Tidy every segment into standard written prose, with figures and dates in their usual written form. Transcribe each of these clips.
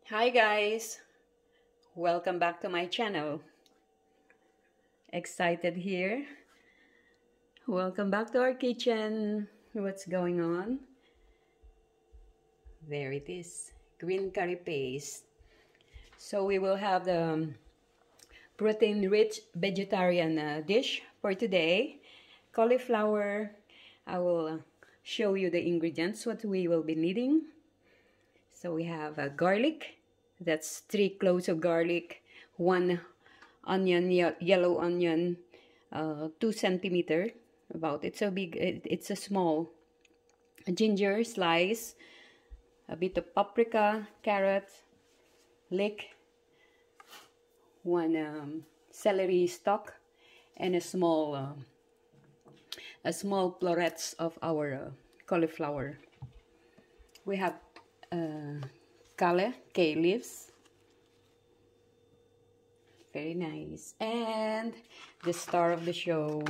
Hi guys, welcome back to my channel. Excited here. Welcome back to our kitchen. What's going on? There it is, green curry paste. So we will have the protein-rich vegetarian dish for today. Cauliflower. I will show you the ingredients, what we will be needing. So we have garlic. That's 3 cloves of garlic, 1 onion, yellow onion, 2 centimeter. About it's a big, it's a small. Ginger slice, a bit of paprika, carrot, leek, 1 celery stalk, and a small florets of our cauliflower. We have kale leaves, very nice, and the star of the show,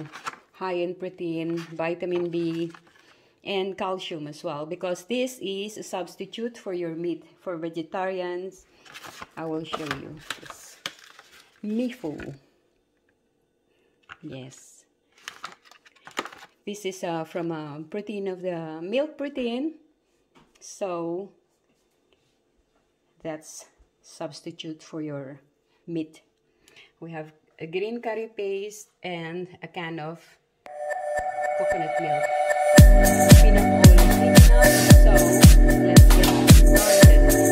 high in protein, vitamin B, and calcium as well, because this is a substitute for your meat for vegetarians. I will show you this mifu. Yes, this is from protein of the milk protein, so that's substitute for your meat. We have a green curry paste and a can of coconut milk. Peanut oil is enough, so let's get started.